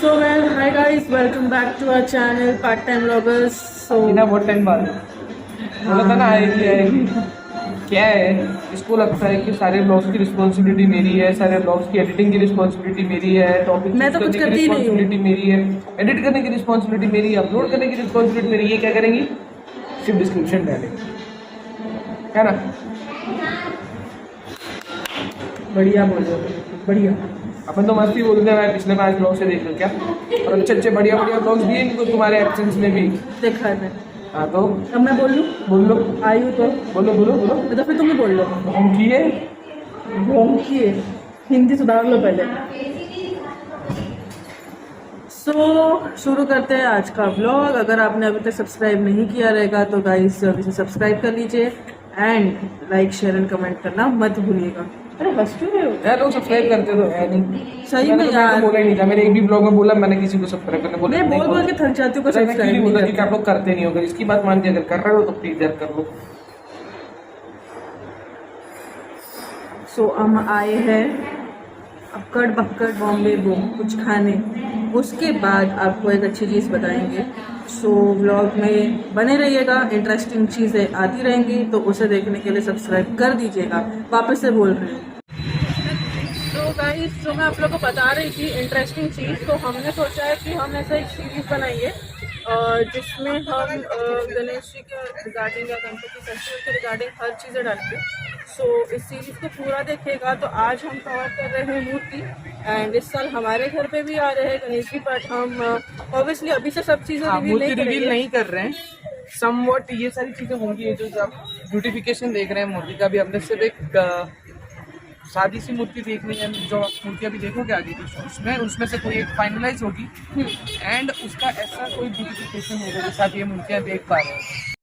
So well, hi guys, welcome back to our channel Part Time Vloggers. So बिना बहुत time बाद बोला था ना आएगी। क्या है, इसको लगता है कि सारे ब्लॉग्स की रिस्पॉन्सिबिलिटी मेरी है, सारे ब्लॉग्स की एडिटिंग की रिस्पॉन्सिबिलिटी मेरी है, टॉपिक मैं तो कुछ करती ही नहीं हूँ। रिस्पॉन्सिबिलिटी मेरी है, एडिट करने की रिस्पॉन्सिबिलिटी मेरी है, अपलोड करने की रिस्पॉन्सिबिलिटी मेरी। ये क्या करेंगी, सिर्फ डिस्क्रिप्शन डालेंगे, है ना। बढ़िया बोलो, बढ़िया। अपन तो मस्ती बोलते हैं, मैं पिछले 5 ब्लॉग से देख लूँ क्या, और अच्छे बढ़िया ब्लॉग्स दिए इनको तुम्हारे एब्सेंस में भी देखा है। हाँ तो अब मैं बोल लूँ? बोल लो, आई हूँ तो बोलो। तो फिर तुम ही बोल लो। हम किए भोंकिए, हिंदी सुधार लो पहले। शुरू करते हैं आज का व्लॉग। अगर आपने अभी तक सब्सक्राइब नहीं किया रहेगा तो गाइस अभी से सब्सक्राइब कर लीजिए and like share and comment करना मत भूलिएगा। अरे हंस क्यों रहे हो यार, लोग सब्सक्राइब करते तो है नहीं। सही में तो यार, बोला ही नहीं था, मेरे एक भी ब्लॉग में बोला मैंने किसी को सब्सक्राइब करने बोला मैं बोल के थक जाती हूँ। सब्सक्राइब नहीं बोला कि आप लोग करते नहीं हो। अगर इसकी बात मान के अगर कर रहे हो तो प्लीज यार कर लो। सो हम आए हैं अक्कड़ बक्कड़ बॉम्बे वो कुछ खाने, उसके बाद आपको एक अच्छी चीज़ बताएंगे। सो व्लॉग में बने रहिएगा, इंटरेस्टिंग चीज़ें आती रहेंगी तो उसे देखने के लिए सब्सक्राइब कर दीजिएगा। वापस से बोल रही हूँ। तो गाइस, जो मैं आप लोगों को बता रही थी इंटरेस्टिंग चीज़, तो हमने सोचा है कि हम ऐसा एक सीरीज़ बनाइए जिसमें हम गणेश जी के रिगार्डिंग या गणपति फेस्टिवल के रिगार्डिंग हर चीज़ें डालते हैं। सो इस सीरीज़ को पूरा देखेगा तो आज हम कवर कर रहे हैं मूर्ति, एंड इस साल हमारे घर पे भी आ रहे हैं गणेश जी, बट हम ऑब्वियसली अभी से सब चीज़ें रिवील नहीं कर रहे हैं। समवट ये सारी चीजें होंगी, जो आप ब्यूटिफिकेशन देख रहे हैं मूर्ति का भी, हमने सिर्फ एक सादी सी मूर्ति देखनी है। जो आप मूर्तियाँ भी देखोगे आगे की उसमें से कोई एक फाइनलाइज होगी एंड उसका ऐसा कोई ब्यूटिफिकेशन होगा जैसे आप ये मूर्तियाँ देख पा रहे हो।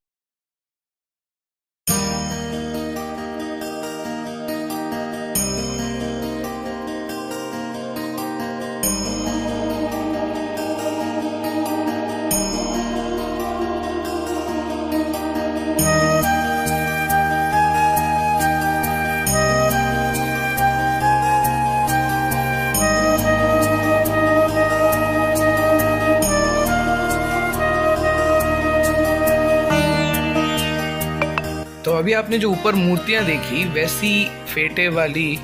तो अभी आपने जो ऊपर मूर्तियां देखी वैसी फेटे वाली,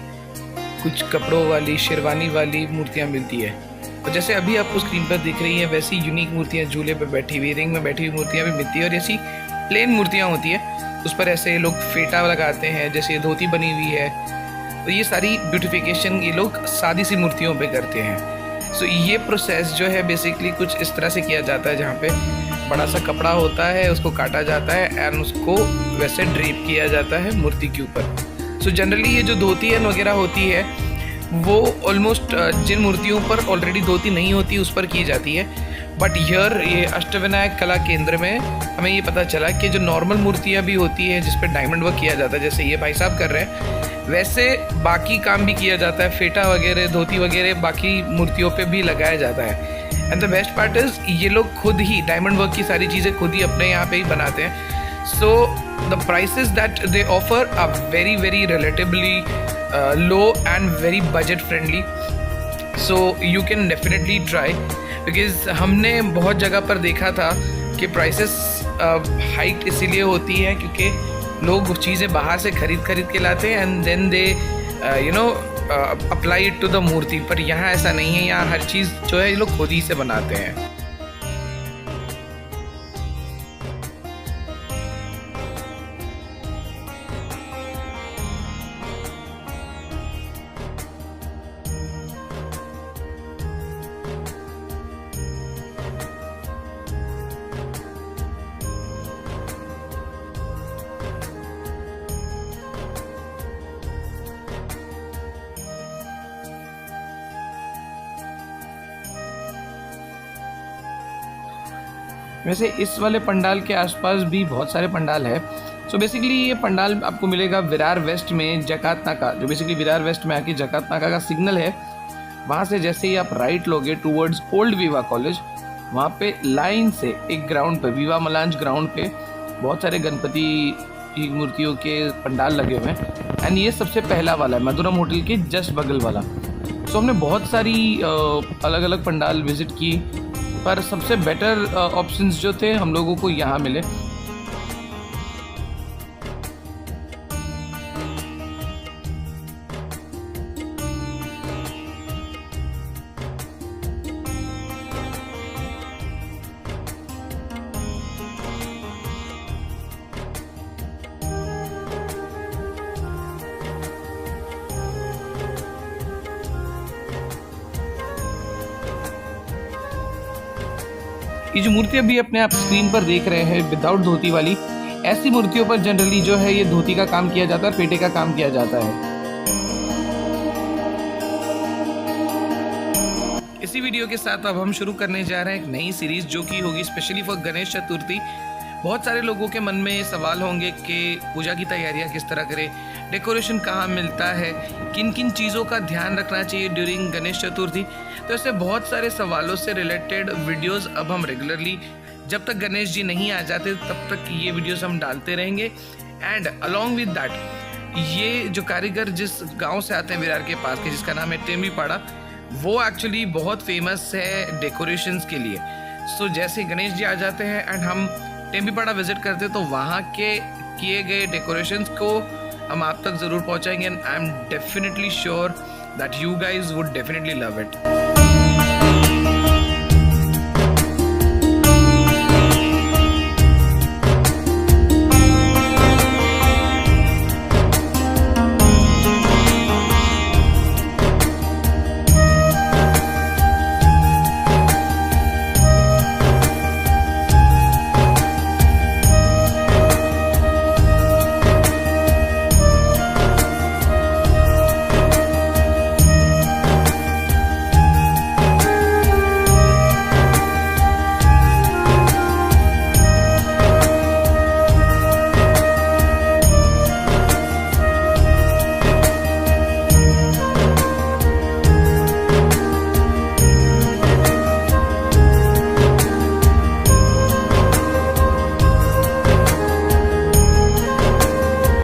कुछ कपड़ों वाली, शेरवानी वाली मूर्तियां मिलती है। और जैसे अभी आपको स्क्रीन पर दिख रही हैं वैसी यूनिक मूर्तियां झूले पे बैठी हुई, रिंग में बैठी हुई मूर्तियां भी मिलती है। और ऐसी प्लेन मूर्तियां होती है उस पर ऐसे लोग फेटा लगाते हैं, जैसे धोती बनी हुई है। तो ये सारी ब्यूटिफिकेशन ये लोग सादी सी मूर्तियों पे करते हैं। सो ये प्रोसेस जो है बेसिकली कुछ इस तरह से किया जाता है, जहाँ पे बड़ा सा कपड़ा होता है, उसको काटा जाता है एंड उसको वैसे ड्रेप किया जाता है मूर्ति के ऊपर। सो जनरली ये जो धोती एंड वगैरह होती है वो ऑलमोस्ट जिन मूर्तियों पर ऑलरेडी धोती नहीं होती उस पर की जाती है। बट हियर ये अष्टविनायक कला केंद्र में हमें ये पता चला कि जो नॉर्मल मूर्तियाँ भी होती है जिस पर डायमंड वर्क किया जाता है, जैसे ये भाई साहब कर रहे हैं, वैसे बाकी काम भी किया जाता है। फेटा वगैरह, धोती वगैरह बाकी मूर्तियों पे भी लगाया जाता है। And the best part is ये लोग खुद ही डायमंड वर्क की सारी चीज़ें खुद ही अपने यहाँ पे ही बनाते हैं। So the prices that they offer are very very relatively low and very budget friendly. So you can definitely try, because हमने बहुत जगह पर देखा था कि प्राइसेस हाइक इसीलिए होती है क्योंकि लोग चीज़ें बाहर से खरीद के लाते हैं and then they apply it to the murti. पर यहाँ ऐसा नहीं है, यहाँ हर चीज़ जो है ये लोग खुद ही से बनाते हैं। वैसे इस वाले पंडाल के आसपास भी बहुत सारे पंडाल है। सो बेसिकली ये पंडाल आपको मिलेगा विरार वेस्ट में, जकात नाका, जो बेसिकली विरार वेस्ट में आके जकात नाका का सिग्नल है, वहाँ से जैसे ही आप राइट लोगे टूवर्ड्स ओल्ड विवा कॉलेज, वहाँ पे लाइन से एक ग्राउंड पे, विवा मलांज ग्राउंड पे बहुत सारे गणपति की मूर्तियों के पंडाल लगे हुए हैं। एंड ये सबसे पहला वाला है, मधुरम होटल के जस्ट बगल वाला। सो हमने बहुत सारी अलग अलग पंडाल विज़िट की, पर सबसे बेटर ऑप्शंस जो थे हम लोगों को यहाँ मिले। ये जो मूर्ति अभी अपने आप स्क्रीन पर देख रहे हैं विदाउट धोती वाली, ऐसी मूर्तियों पर जनरली जो है ये धोती का काम किया जाता है, पेटे का काम किया जाता है। इसी वीडियो के साथ अब हम शुरू करने जा रहे हैं एक नई सीरीज जो कि होगी स्पेशली फॉर गणेश चतुर्थी। बहुत सारे लोगों के मन में सवाल होंगे कि पूजा की तैयारियां किस तरह करें, डेकोरेशन कहाँ मिलता है, किन किन चीज़ों का ध्यान रखना चाहिए ड्यूरिंग गणेश चतुर्थी। तो ऐसे बहुत सारे सवालों से रिलेटेड वीडियोस अब हम रेगुलरली, जब तक गणेश जी नहीं आ जाते तब तक ये वीडियोस हम डालते रहेंगे। एंड अलॉन्ग विद दैट, ये जो कारीगर जिस गांव से आते हैं विरार के पास के, जिसका नाम है टेम्बीपाड़ा, वो एक्चुअली बहुत फेमस है डेकोरेशंस के लिए। सो जैसे गणेश जी आ जाते हैं एंड हम टेम्बीपाड़ा विजिट करते हैं तो वहाँ के किए गए डेकोरेशंस को हम आप तक ज़रूर पहुँचाएंगे। And I am definitely sure that you guys would definitely love it.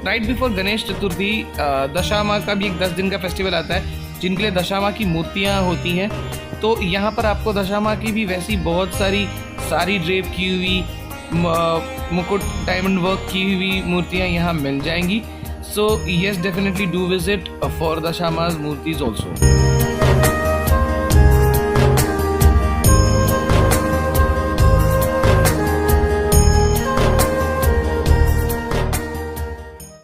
Right before Ganesh Chaturthi Dashama का भी एक 10 दिन का फेस्टिवल आता है, जिनके लिए दशामा की मूर्तियाँ होती हैं। तो यहाँ पर आपको दशामा की भी वैसी बहुत सारी सारी ड्रेप की हुई, मुकुट डायमंड वर्क की हुई मूर्तियाँ यहाँ मिल जाएंगी। So yes, definitely do visit for दशामा's मूर्तिज ऑल्सो।